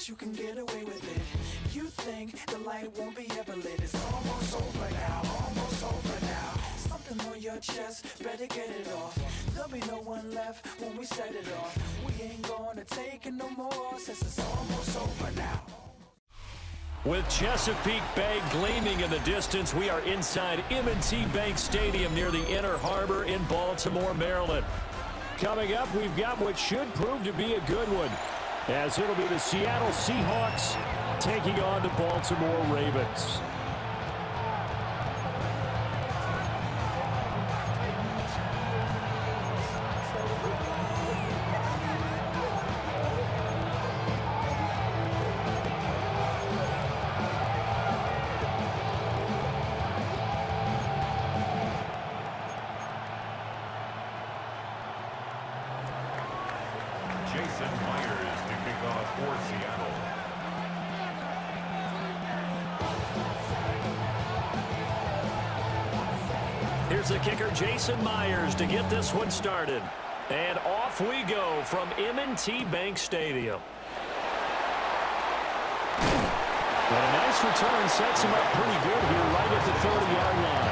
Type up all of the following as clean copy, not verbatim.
that you can get away with it. You think the light won't be ever lit. It's almost over now, almost over now. Something on your chest, better get it off. There'll be no one left when we set it off. We ain't gonna take it no more, since it's almost over now. With Chesapeake Bay gleaming in the distance, we are inside M&T Bank Stadium near the Inner Harbor in Baltimore, Maryland. Coming up, we've got what should prove to be a good one, as it'll be the Seattle Seahawks taking on the Baltimore Ravens. Jason Myers to kick off for Seattle. Here's the kicker, Jason Myers, to get this one started. And off we go from M&T Bank Stadium. But a nice return sets him up pretty good here right at the 30-yard line.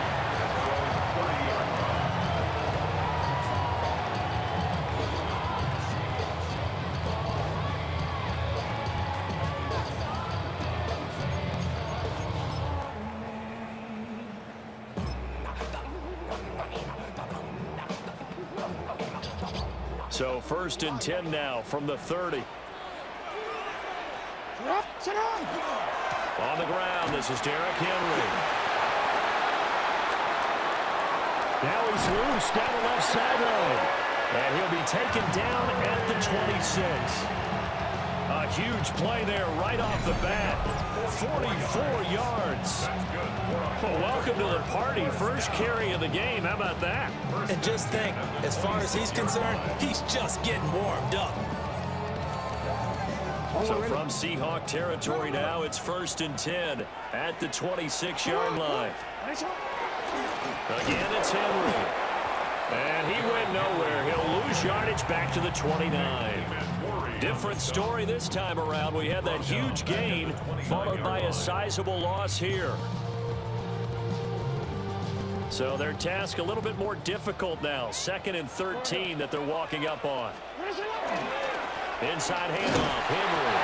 So 1st and 10 now from the 30. On the ground, this is Derrick Henry. Now he's loose down the left sideline. And he'll be taken down at the 26. A huge play there right off the bat. 44 yards. Well, welcome to the party. First carry of the game. How about that? And just think, as far as he's concerned, he's just getting warmed up. So from Seahawk territory now, it's 1st and 10 at the 26-yard line. Again, it's Henry. And he went nowhere. He'll lose yardage back to the 29. Different story this time around. We had that huge gain followed by a sizable loss here. So their task a little bit more difficult now. 2nd and 13 that they're walking up on. Inside handoff, Henry.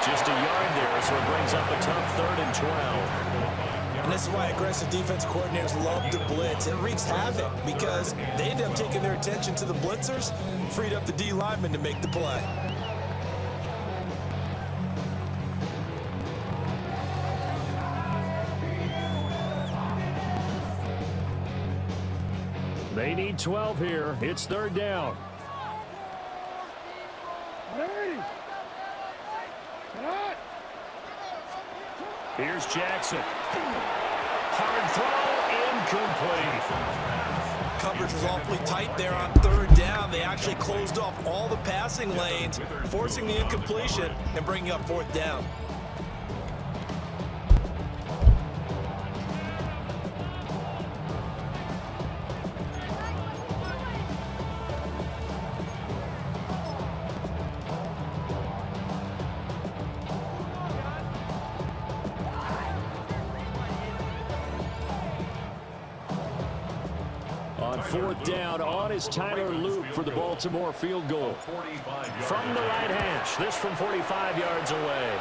Just a yard there, so it brings up a tough 3rd and 12. And this is why aggressive defense coordinators love to blitz. It wreaks havoc because they end up taking their attention to the blitzers, freed up the D lineman to make the play. They need 12 here. It's 3rd down. Here's Jackson. Hard throw, incomplete. Coverage was awfully tight there on 3rd down. They actually closed off all the passing lanes, forcing the incompletion and bringing up 4th down. On 4th down, on is Tyler Luke for the Baltimore field goal. From the right hash, this from 45 yards away.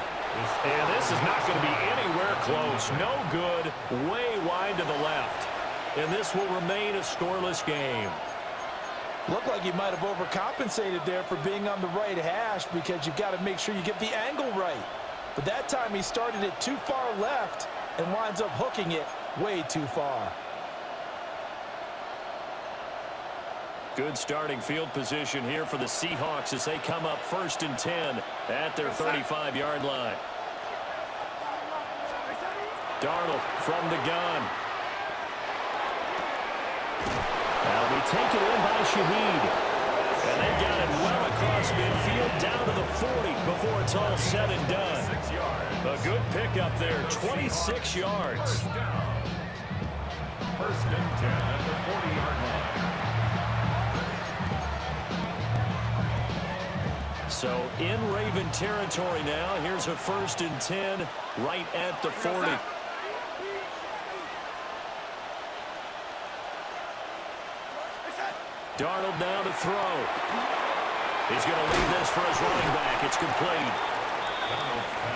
And this is not going to be anywhere close. No good, way wide to the left. And this will remain a scoreless game. Looked like you might have overcompensated there for being on the right hash because you've got to make sure you get the angle right. But that time he started it too far left and winds up hooking it way too far. Good starting field position here for the Seahawks as they come up 1st and 10 at their 35-yard line. Darnold from the gun. Now be taken in by Shaheed. And they've got it well across midfield down to the 40 before it's all said and done. A good pickup there, 26 yards. 1st and 10 at the 40-yard line. So in Raven territory now. Here's a 1st and 10 right at the 40. Darnold now to throw. He's going to leave this for his running back. It's complete.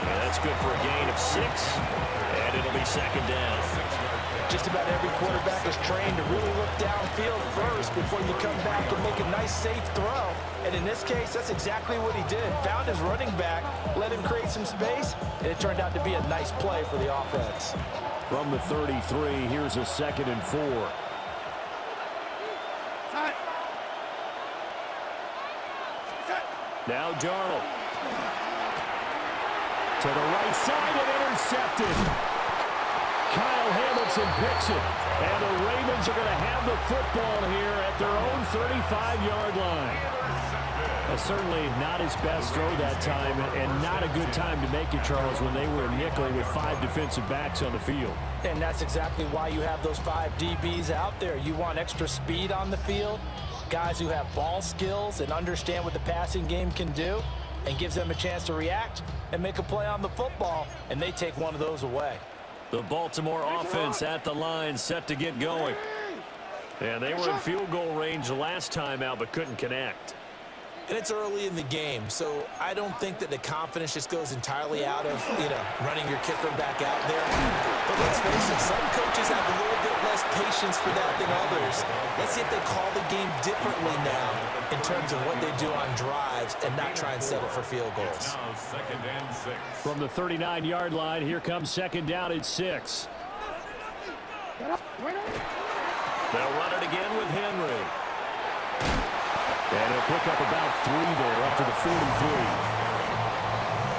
Yeah, that's good for a gain of 6. And it'll be 2nd down. Just about every quarterback is trained to really look downfield first before you come back and make a nice, safe throw. And in this case, that's exactly what he did. Found his running back, let him create some space, and it turned out to be a nice play for the offense. From the 33, here's a 2nd and 4. Now Darnold. To the right side and intercepted. Kyle Hamilton picks it. And the Ravens are going to have the football here at their own 35-yard line. Certainly not his best throw that time, and not a good time to make it, Charles, when they were a nickel with 5 defensive backs on the field. And that's exactly why you have those 5 DBs out there. You want extra speed on the field, guys who have ball skills and understand what the passing game can do, and gives them a chance to react and make a play on the football, and they take one of those away. The Baltimore offense at the line, set to get going. And they were in field goal range the last time out, but couldn't connect. And it's early in the game, so I don't think that the confidence just goes entirely out of, running your kicker back out there. But let's face it, some coaches have a little bit less patience for that than others. Let's see if they call the game differently now in terms of what they do on drives and not try and settle for field goals. Now 2nd and 6. From the 39-yard line, here comes 2nd down at 6. They'll run it again with Henry. And he'll pick up about 3 there, up to the 43.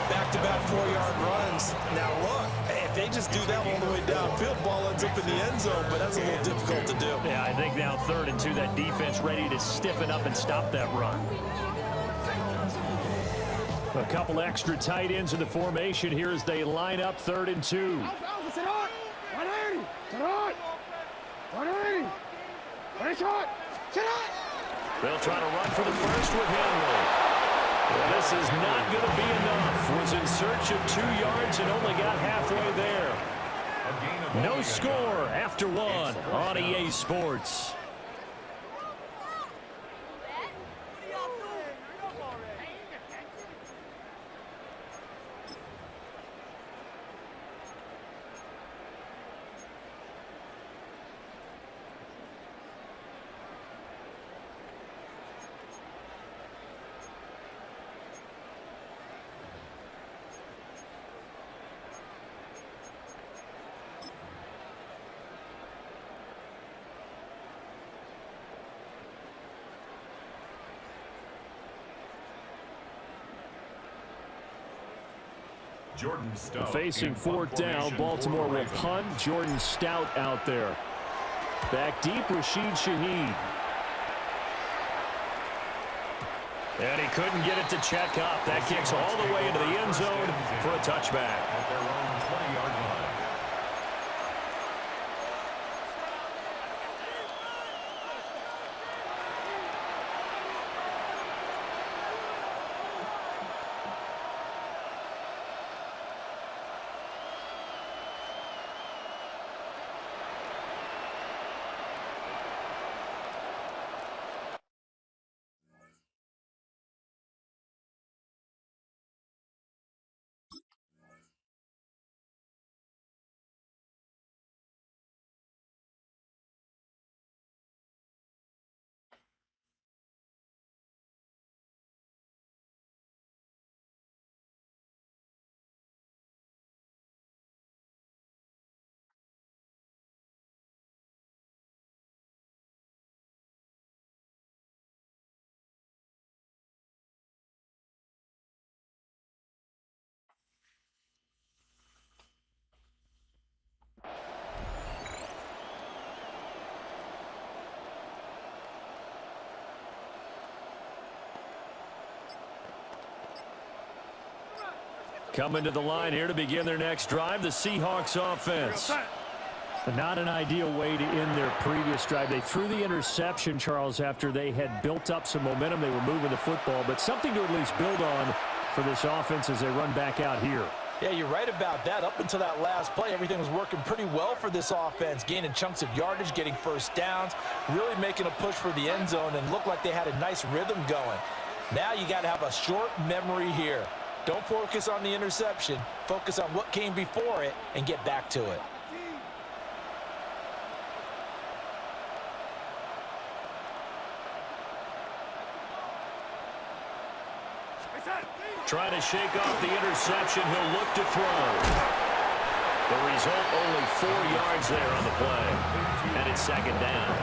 Back-to-back 4-yard runs. Now look, if they just do that all the way downfield, ball ends up in the end zone, but that's a little difficult to do. Yeah, I think now 3rd and 2, that defense ready to stiffen up and stop that run. A couple extra tight ends in the formation here as they line up 3rd and 2. They'll try to run for the first with Henry. Well, this is not going to be enough. Was in search of 2 yards and only got halfway there. No score after 1 on EA Sports. Jordan Stout. Facing 4th down, Baltimore will punt. Jordan Stout out there. Back deep, Rashid Shaheed. And he couldn't get it to check up. That kicks all the way into the end zone for a touchback. At their own 20-yard line. Coming to the line here to begin their next drive, the Seahawks offense. Not an ideal way to end their previous drive. They threw the interception, Charles, after they had built up some momentum. They were moving the football, but something to at least build on for this offense as they run back out here. Yeah, you're right about that. Up until that last play, everything was working pretty well for this offense, gaining chunks of yardage, getting first downs, really making a push for the end zone, and looked like they had a nice rhythm going. Now you got to have a short memory here. Don't focus on the interception. Focus on what came before it and get back to it. Trying to shake off the interception. He'll look to throw. The result, only 4 yards there on the play. And it's second down.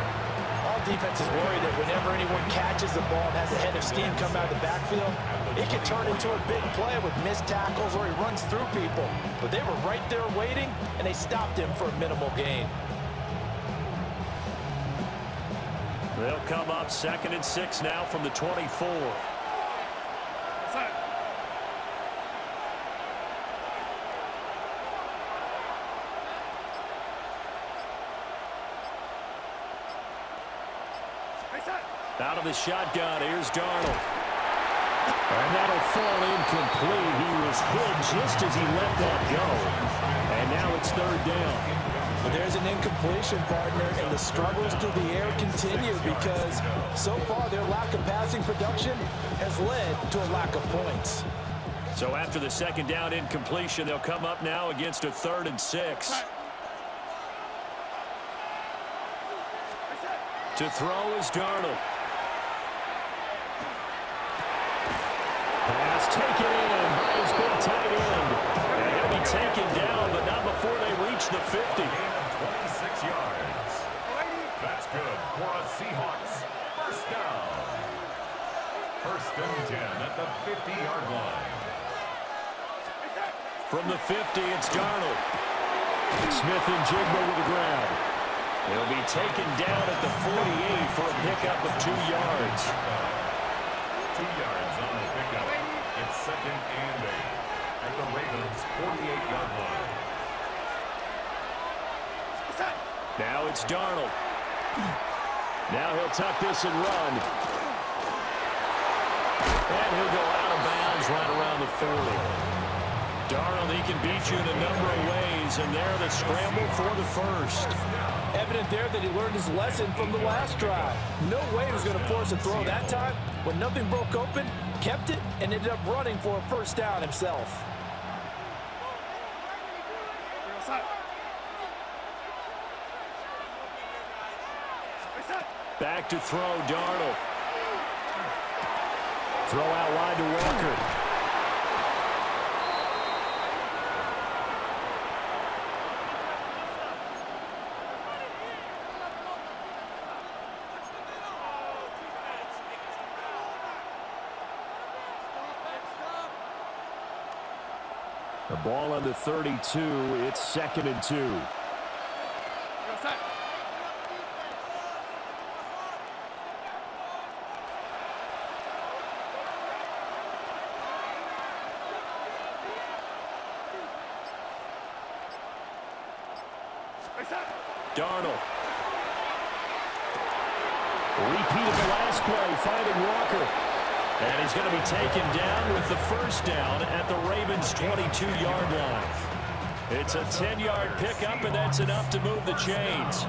All defense is worried that whenever anyone catches the ball and has a head of steam come out of the backfield, it can turn into a big play with missed tackles or he runs through people. But they were right there waiting, and they stopped him for a minimal gain. They'll come up 2nd and 6 now from the 24. Out of the shotgun, here's Darnold. And that'll fall incomplete. He was hit just as he let that go. And now it's 3rd down. But there's an incompletion, partner, and the struggles through the air continue because so far their lack of passing production has led to a lack of points. So after the 2nd down incompletion, they'll come up now against a 3rd and 6. To throw is Darnold. Pass taken in by his big tight end. And he'll be taken down, but not before they reach the 50. Gain of 26 yards. That's good for a Seahawks first down. 1st and 10 at the 50-yard line. From the 50, it's Darnold. Smith and Jigba with the grab. He'll be taken down at the 48 for a pickup of 2 yards. 2 yards on the pickup. It's 2nd and 8 at the Ravens' 48-yard line. Now it's Darnold. Now he'll tuck this and run. And he'll go out of bounds right around the 40. Darnold, he can beat you in a number of ways, and there the scramble for the 1st. Evident there that he learned his lesson from the last drive. No way he was going to force a throw that time. When nothing broke open, kept it, and ended up running for a 1st down himself. Back to throw, Darnold. Throw out wide to Walker. The ball on the 32. It's 2nd and 2. Darnold. Repeat of the last play, finding Walker. And he's going to be taken down with the 1st down at the Ravens' 22-yard line. It's a 10-yard pickup, and that's enough to move the chains.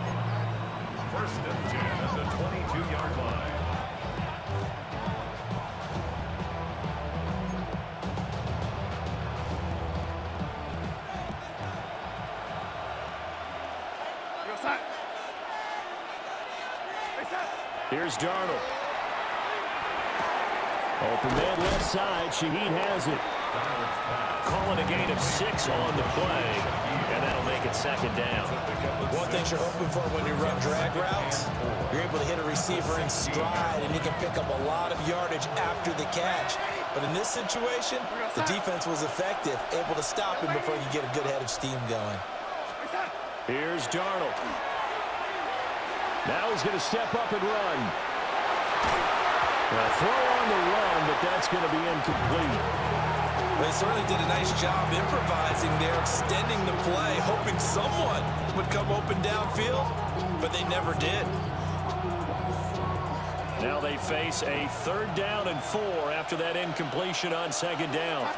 1st and 10 at the 22-yard line. Here's Darnold. Open man left side. Shaheed has it. Calling a gain of 6 on the play, and that'll make it 2nd down. One thing you're hoping for when you run drag routes, you're able to hit a receiver in stride, and he can pick up a lot of yardage after the catch. But in this situation, the defense was effective, able to stop him before you get a good head of steam going. Here's Darnold. Now he's going to step up and run. A throw on the run, but that's going to be incomplete. They certainly did a nice job improvising there, extending the play, hoping someone would come open downfield, but they never did. Now they face a 3rd down and 4 after that incompletion on 2nd down.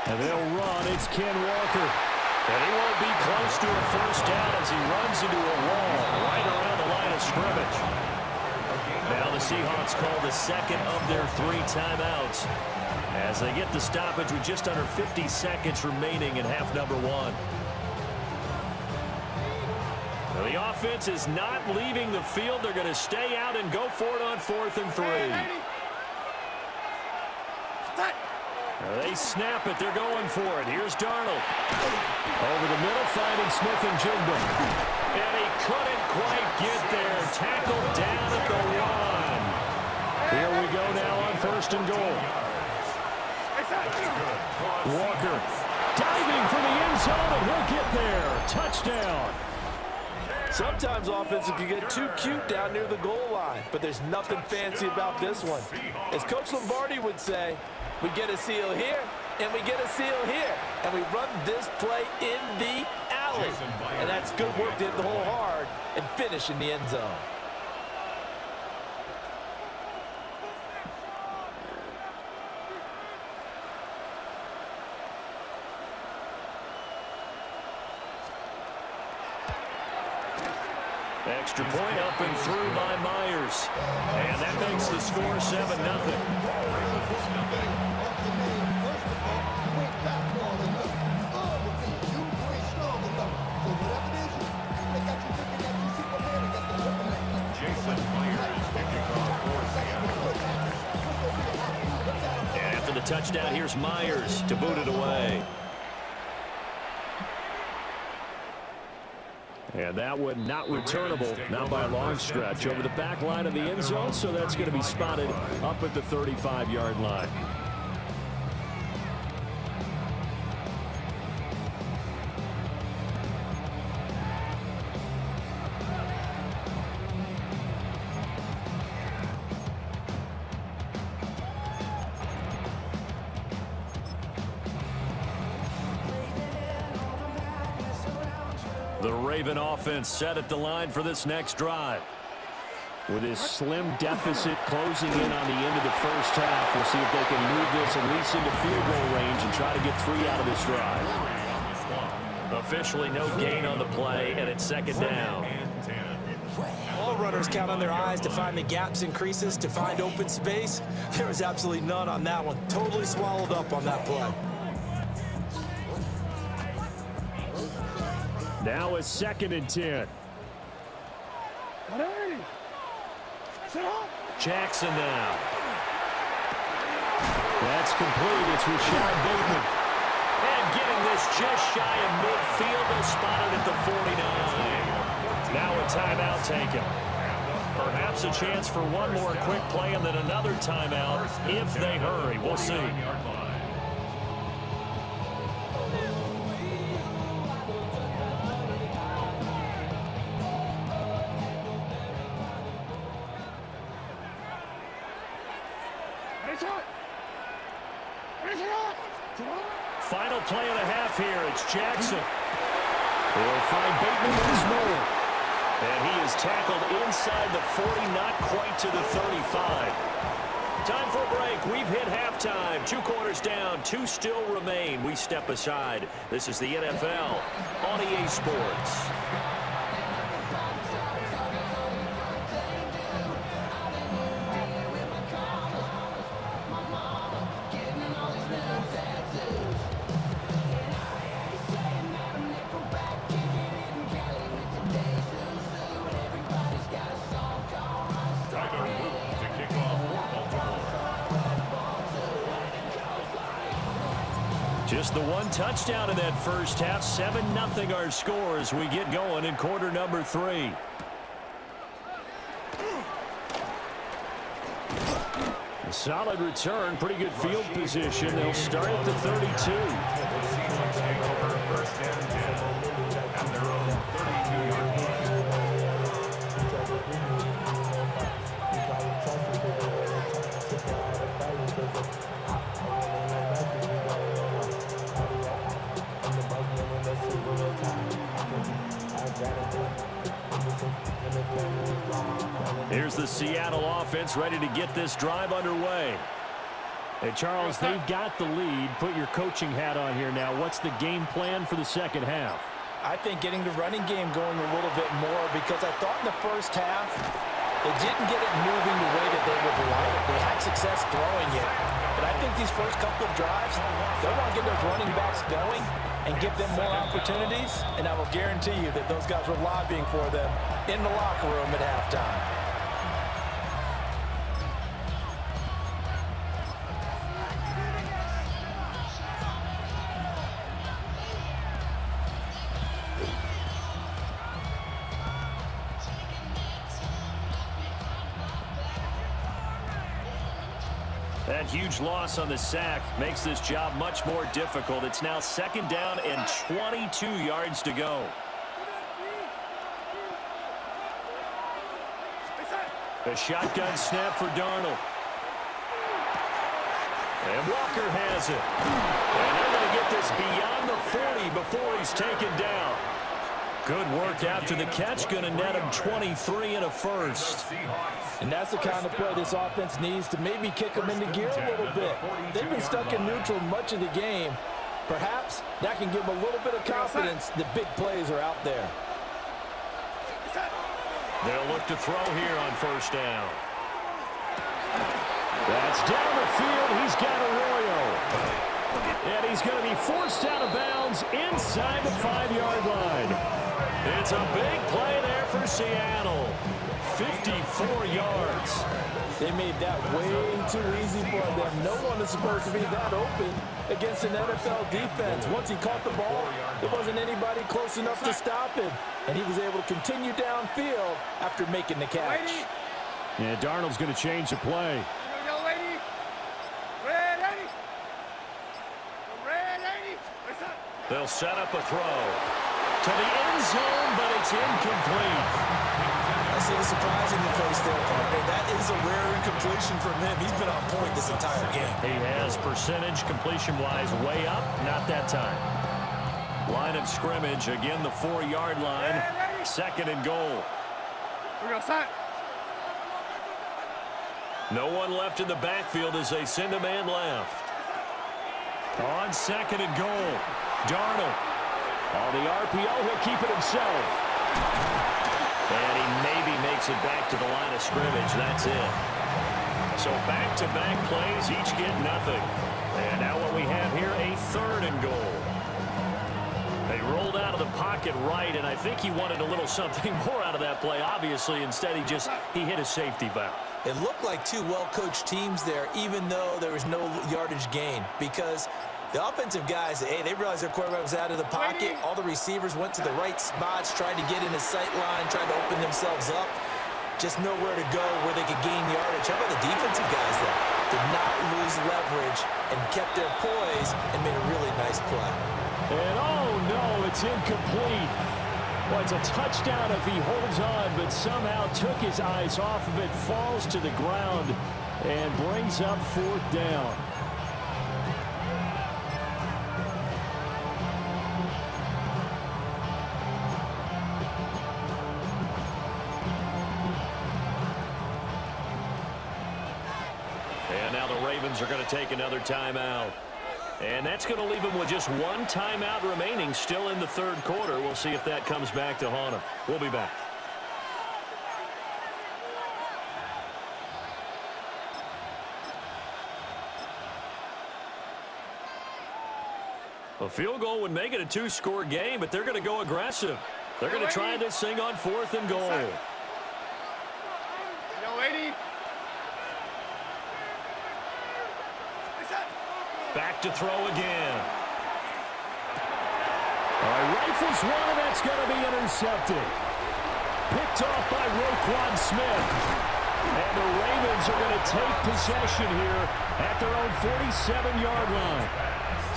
And they'll run. It's Ken Walker. And he won't be close to a 1st down as he runs into a wall right around the line of scrimmage. Now the Seahawks call the 2nd of their 3 timeouts as they get the stoppage with just under 50 seconds remaining in half number 1. Now the offense is not leaving the field. They're going to stay out and go for it on 4th and 3. They snap it. They're going for it. Here's Darnold. Over the middle, finding Smith and Jigba. And he couldn't quite get there. Tackled down at the 1. Here we go now on 1st and goal. Walker diving for the end zone, and he'll get there. Touchdown. Sometimes offenses can get too cute down near the goal line, but there's nothing fancy about this one. As Coach Lombardi would say, we get a seal here, and we get a seal here, and we run this play in the alley. And that's good work to hit the hole hard and finish in the end zone. Extra point up and through by Myers. And that makes the score 7-0. And after the touchdown, here's Myers to boot it away. And that one not returnable, not by a long stretch, over the back line of the end zone, so that's going to be spotted up at the 35-yard line. The Raven offense set at the line for this next drive. With his slim deficit closing in on the end of the 1st half, we'll see if they can move this at least into field goal range and try to get 3 out of this drive. Officially no gain on the play, and it's 2nd down. All runners count on their eyes to find the gaps and creases, to find open space. There was absolutely none on that one. Totally swallowed up on that play. Now it's 2nd and 10. Jackson now. That's complete. It's Rashad Bateman. And getting this just shy of midfield. They'll spot it at the 49. Now a timeout taken. Perhaps a chance for one more quick play and then another timeout if they hurry. We'll see. Final play and a half here. It's Jackson. They'll find Bateman once more. And he is tackled inside the 40, not quite to the 35. Time for a break. We've hit halftime. 2 quarters down, 2 still remain. We step aside. This is the NFL on EA Sports. Just the 1 touchdown in that 1st half. 7-0 our score as we get going in quarter number 3. A solid return, pretty good field position. They'll start at the 32. Here's the Seattle offense ready to get this drive underway. Hey, Charles, they've got the lead. Put your coaching hat on here now. What's the game plan for the second half? I think getting the running game going a little bit more, because I thought in the first half they didn't get it moving the way that they would like. They had success throwing it. But I think these first couple of drives, they want to get those running backs going and give them more opportunities. And I will guarantee you that those guys were lobbying for them in the locker room at halftime. That huge loss on the sack makes this job much more difficult. It's now 2nd down and 22 yards to go. A shotgun snap for Darnold. And Walker has it. And they're going to get this beyond the 40 before he's taken down. Good work after the catch. Going to net him 23 and a first. And that's the kind of play this offense needs to maybe kick them into gear a little bit. They've been stuck in neutral much of the game. Perhaps that can give them a little bit of confidence that big plays are out there. They'll look to throw here on 1st down. That's down the field. He's got Arroyo. And he's going to be forced out of bounds inside the 5-yard line. It's a big play there for Seattle. 54 yards. They made that way too easy for them. No one is supposed to be that open against an NFL defense. Once he caught the ball, there wasn't anybody close enough to stop him. And he was able to continue downfield after making the catch. Yeah, Darnold's going to change the play. They'll set up a throw to the end zone, but it's incomplete. I see the surprise in the face there, partner. That is a rare incompletion from him. He's been on point this entire game. He has percentage completion-wise way up, not that time. Line of scrimmage, again the 4-yard line, 2nd and goal. No one left in the backfield as they send a man left. On 2nd and goal, Darnold. On the RPO, he'll keep it himself. And he maybe makes it back to the line of scrimmage. That's it. So back-to-back plays, each get nothing. And now what we have here, a 3rd and goal. They rolled out of the pocket right, and I think he wanted a little something more out of that play. Obviously, instead he hit a safety valve. It looked like two well-coached teams there, even though there was no yardage gain, because the offensive guys, hey, they realized their quarterback was out of the pocket. All the receivers went to the right spots, tried to get in his sight line, tried to open themselves up. Just nowhere to go where they could gain yardage. How about the defensive guys, though? Did not lose leverage and kept their poise and made a really nice play. And oh no, it's incomplete. Well, it's a touchdown if he holds on, but somehow took his eyes off of it, falls to the ground, and brings up 4th down. And now the Ravens are going to take another timeout. And that's going to leave them with just one timeout remaining still in the 3rd quarter. We'll see if that comes back to haunt them. We'll be back. A field goal would make it a 2-score game, but they're going to go aggressive. They're going to try this thing on 4th and goal. Back to throw again. All right, rifles one, and that's going to be intercepted. Picked off by Roquan Smith. And the Ravens are going to take possession here at their own 47-yard line.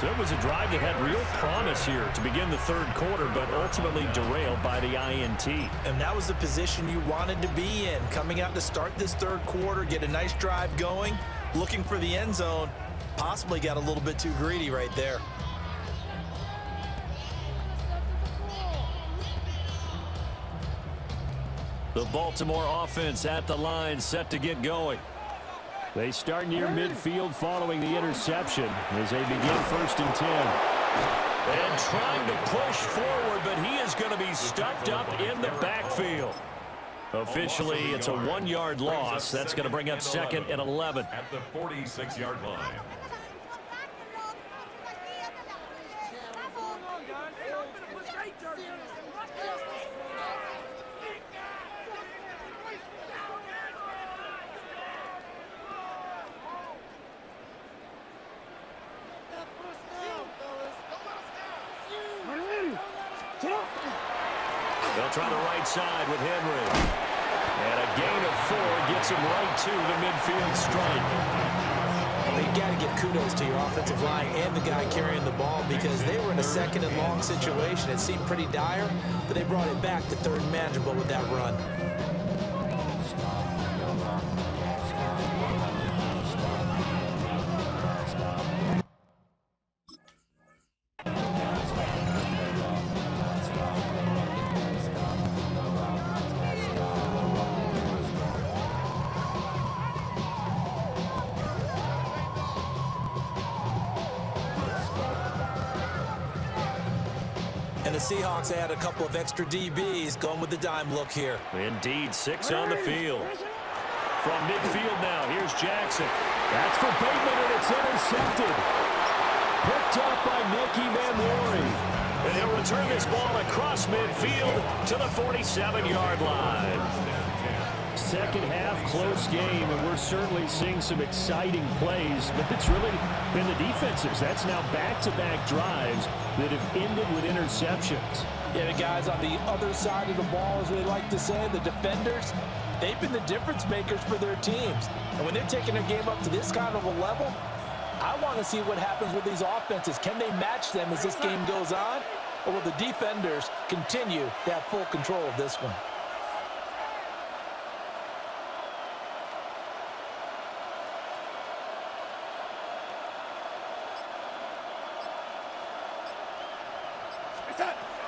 So it was a drive that had real promise here to begin the 3rd quarter, but ultimately derailed by the INT. And that was the position you wanted to be in. Coming out to start this 3rd quarter, get a nice drive going, looking for the end zone. Possibly got a little bit too greedy right there. The Baltimore offense at the line, set to get going. They start near midfield following the interception as they begin 1st and 10. And trying to push forward, but he is going to be stuffed up in the backfield. Officially, it's a 1-yard loss. That's going to bring up 2nd and 11. At the 46-yard line. They'll try the right side with Henry. And a gain of 4 gets him right to the midfield stripe. Well, you got to give kudos to your offensive line and the guy carrying the ball because they were in a 2nd and long situation. It seemed pretty dire, but they brought it back to 3rd and manageable with that run. And the Seahawks add a couple of extra DBs going with the dime look here. Indeed, 6 on the field. From midfield now, here's Jackson. That's for Bateman, and it's intercepted. Picked up by Nicky Manwari. And he'll return this ball across midfield to the 47-yard line. Second half, close game, and we're certainly seeing some exciting plays, but it's really been the defensives. That's now back-to-back drives that have ended with interceptions. Yeah, the guys on the other side of the ball, as we like to say, the defenders, they've been the difference makers for their teams. And when they're taking their game up to this kind of a level, I want to see what happens with these offenses. Can they match them as this game goes on? Or will the defenders continue to have full control of this one?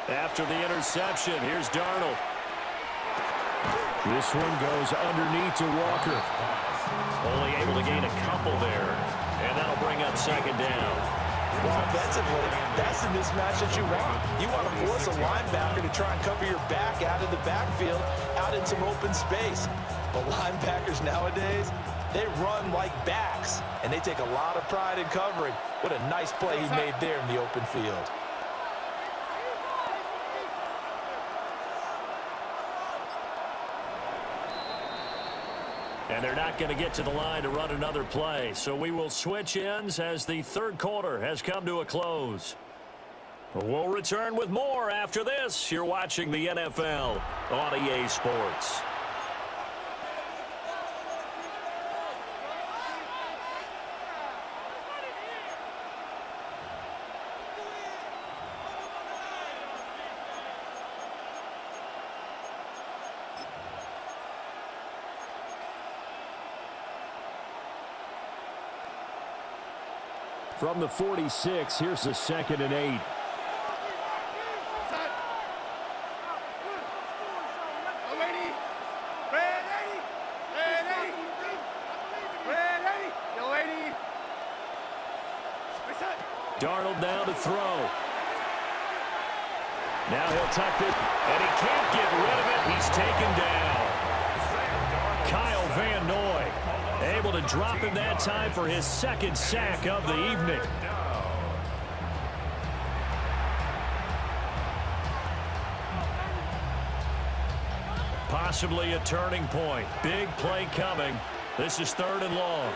After the interception, here's Darnold. This one goes underneath to Walker. Only able to gain a couple there, and that'll bring up 2nd down. Well, offensively, that's the mismatch that you want. You want to force a linebacker to try and cover your back out of the backfield, out in some open space. But linebackers nowadays, they run like backs, and they take a lot of pride in covering. What a nice play he made there in the open field. And they're not going to get to the line to run another play. So we will switch ends as the 3rd quarter has come to a close. We'll return with more after this. You're watching the NFL on EA Sports. From the 46, here's a 2nd and 8. Darnold now to throw. Now he'll tuck it, and he can't get rid of it. He's taken down. Kyle Van Noy able to drop him that time for his 2nd sack of the evening. Possibly a turning point. Big play coming. This is 3rd and long.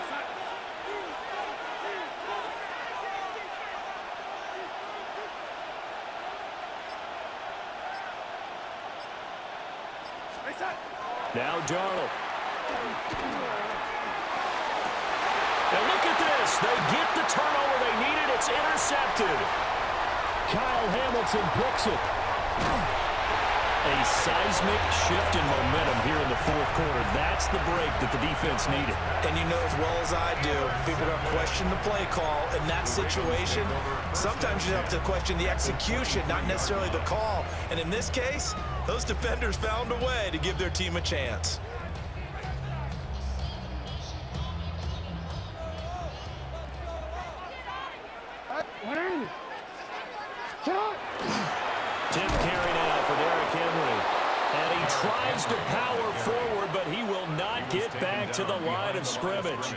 Now Darnold. And look at this. They get the turnover they needed. It's intercepted. Kyle Hamilton picks it. A a seismic shift in momentum here in the fourth quarter. That's the break that the defense needed. And you know as well as I do, people are going to question the play call in that situation. Sometimes you have to question the execution, not necessarily the call. And in this case, those defenders found a way to give their team a chance. Tim carry now for Derrick Henry. And he tries to power forward, but he will not get back to the line of scrimmage.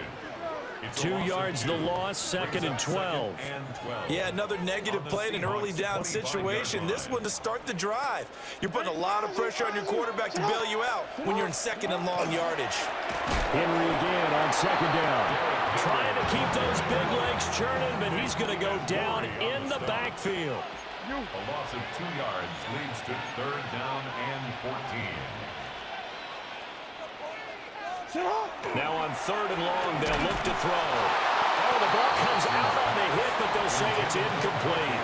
2 yards the loss, 2nd and 12. Yeah, another negative play in an early down situation. This one to start the drive. You're putting a lot of pressure on your quarterback to bail you out when you're in 2nd and long yardage. Henry again on 2nd down. Trying to keep those big legs churning, but he's going to go down in the backfield. A loss of 2 yards leads to 3rd down and 14. Now on 3rd and long, they'll look to throw. Oh, the ball comes out on the hit, but they'll say it's incomplete.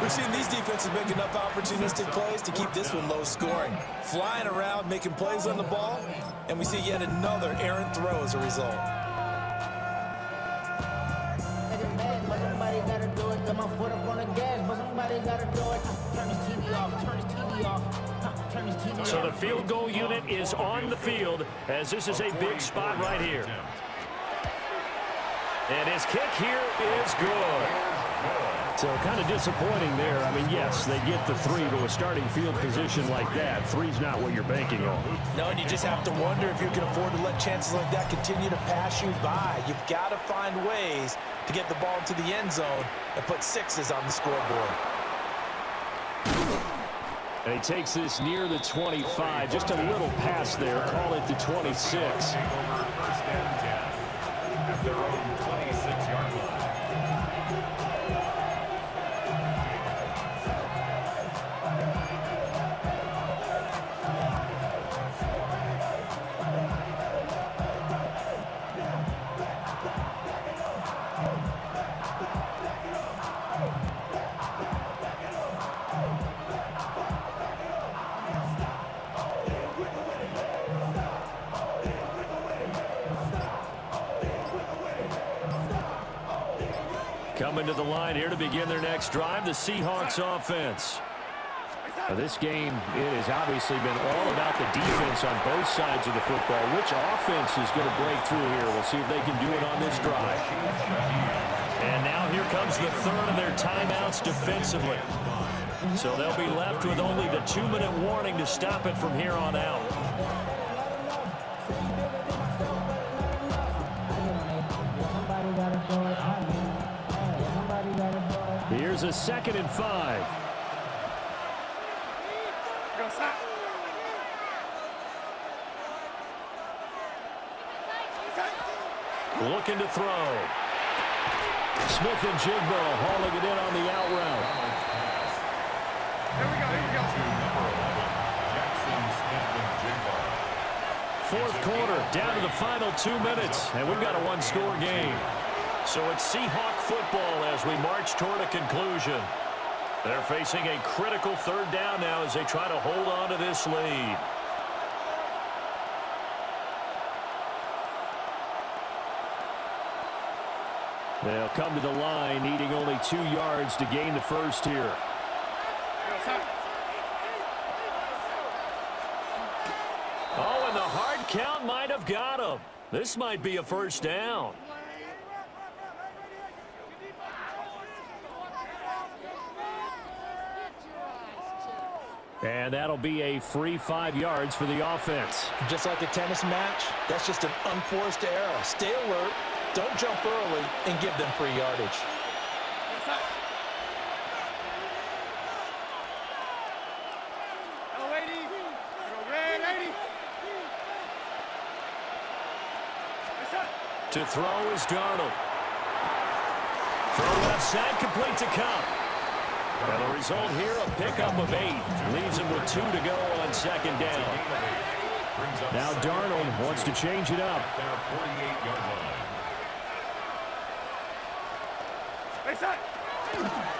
We've seen these defenses make enough opportunistic plays to keep this one low scoring. Flying around, making plays on the ball, and we see yet another errant throw as a result. Somebody gotta do it. Got my foot up on the gas, but somebody gotta do it. Turn his TV off. Turn his TV off. Turn his TV off. So the field goal unit is on the field as this is a big spot right here. And his kick here is good. So kind of disappointing there. I mean, yes, they get the 3 to a starting field position like that. 3's not what you're banking on. No, and you just have to wonder if you can afford to let chances like that continue to pass you by. You've got to find ways to get the ball into the end zone and put 6s on the scoreboard. And he takes this near the 25. Just a little pass there. Call it the 26. First and 10 at their own 26-yard line. Coming to the line here to begin their next drive, the Seahawks offense. Now this game, it has obviously been all about the defense on both sides of the football. Which offense is going to break through here? We'll see if they can do it on this drive. And now here comes the 3rd of their timeouts defensively. So they'll be left with only the 2-minute warning to stop it from here on out. Here's a 2nd and 5. Looking to throw. Smith and Jigbo hauling it in on the out route. Here we go. Jackson, Smith, and Jigbo. 4th quarter, down to the final 2 minutes, and we've got a 1-score game. So it's Seahawk football as we march toward a conclusion. They're facing a critical 3rd down now as they try to hold on to this lead. They'll come to the line, needing only 2 yards to gain the first here. Oh, and the hard count might have got him. This might be a 1st down. And that'll be a free 5 yards for the offense. Just like a tennis match, that's just an unforced error. Stay alert, don't jump early, and give them free yardage. To throw is Darnold. Throw left side, complete to Cup. And the result here, a pickup of 8. Leaves him with 2 to go on 2nd down. Now Darnold wants to change it up.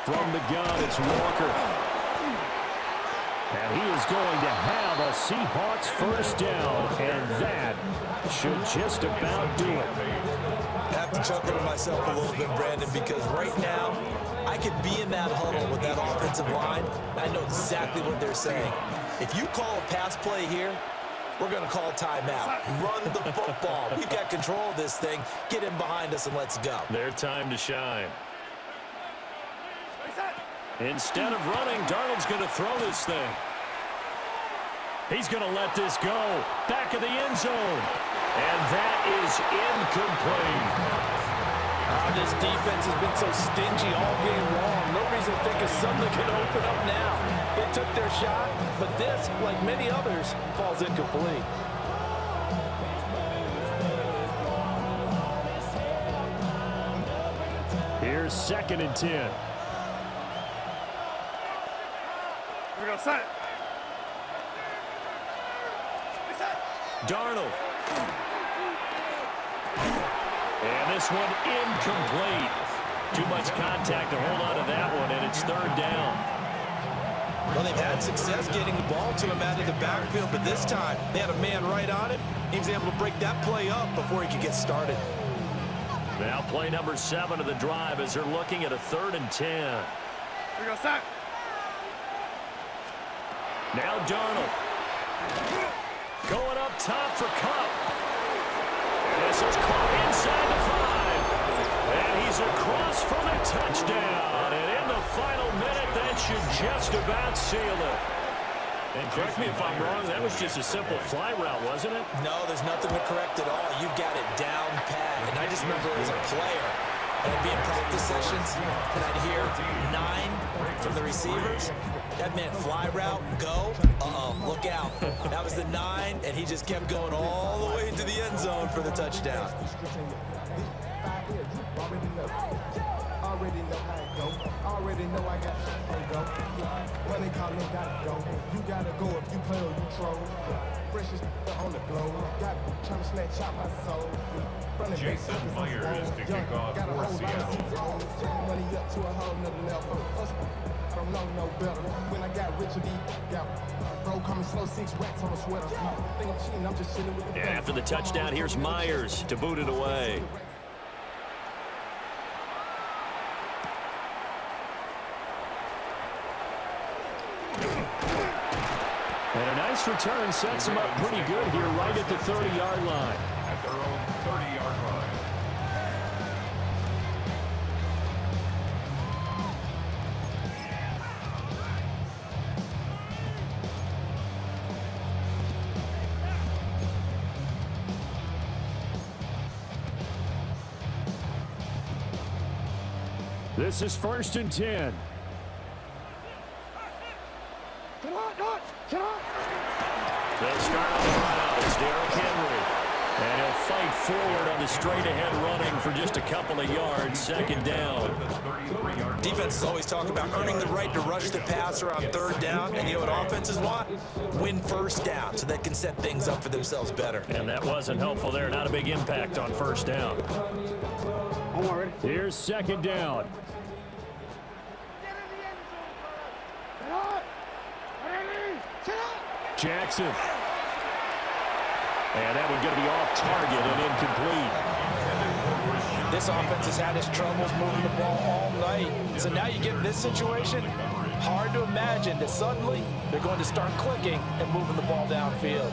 From the gun, it's Walker. And he is going to have a Seahawks first down, and that should just about do it. I have to chuckle to myself a little bit, Brandon, because right now I could be in that huddle with that offensive line. I know exactly what they're saying. If you call a pass play here, we're going to call timeout. Run the football. We've got control of this thing. Get in behind us and let's go. Their time to shine. Instead of running, Darnold's going to throw this thing. He's going to let this go. Back of the end zone. And that is incomplete. This defense has been so stingy all game long. No reason to think it's suddenly going to open up now. They took their shot, but this, like many others, falls incomplete. Here's 2nd and 10. We're going to set. Darnold. And this one incomplete. Too much contact to hold on to that one, and it's 3rd down. Well, they've had success getting the ball to him out of the backfield, but this time they had a man right on it. He was able to break that play up before he could get started. Now play number 7 of the drive as they're looking at a 3rd and 10. We're going to set. Now Darnold. Going up top for Kupp. This is caught inside the 5. And he's across for the touchdown. And in the final minute, that should just about seal it. And correct me if I'm wrong, that was just a simple fly route, wasn't it? No, there's nothing to correct at all. You've got it down pat. And I just remember as a player, and I'd be in practice sessions, and I'd hear 9 from the receivers. That meant fly route, go, look out. That was the 9, and he just kept going all the way into the end zone for the touchdown. Already know how it go. Already know I got to go. When they call me, gotta go. You gotta go if you play or you troll. Freshest on the globe. Got trying to snatch out my soul. Jason Myers to kick off for Seattle. Turn money up to a whole nother level. I don't know no better. When I got Richard E. Bro, coming slow, 6 racks on a sweater. Think I'm cheating, I'm just chilling with the After the touchdown, here's Myers to boot it away. And a nice return sets him up pretty good here right at the 30-yard line. At their own 30-yard line. This is 1st and 10. They'll start on the run out. It's Derrick Henry. And he'll fight forward on the straight-ahead running for just a couple of yards. 2nd down. Defenses always talk about earning the right to rush the passer on 3rd down. And you know what offenses want? Win 1st down so they can set things up for themselves better. And that wasn't helpful there. Not a big impact on 1st down. Here's 2nd down. Jackson. And that one's going to be off target and incomplete. This offense has had its troubles moving the ball all night. So now you get in this situation, hard to imagine that suddenly they're going to start clicking and moving the ball downfield.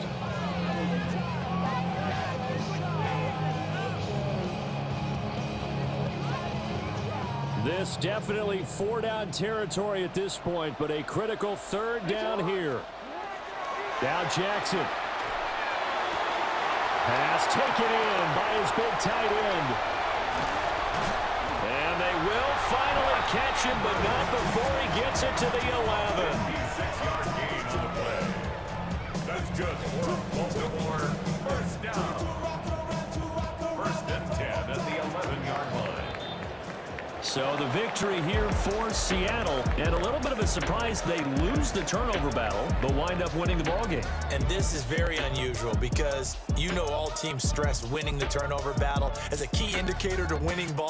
This definitely 4-down territory at this point, but a critical 3rd down here. Now Jackson. Pass taken in by his big tight end. And they will finally catch him, but not before he gets it to the 11. 6-yard gain on the play. That's good for Baltimore. 1st down. 1st and 10 at the 11-yard line. So the victory here for Seattle, and a little bit of a surprise they lose the turnover battle, but wind up winning the ballgame. And this is very unusual because you know all teams stress winning the turnover battle as a key indicator to winning ball.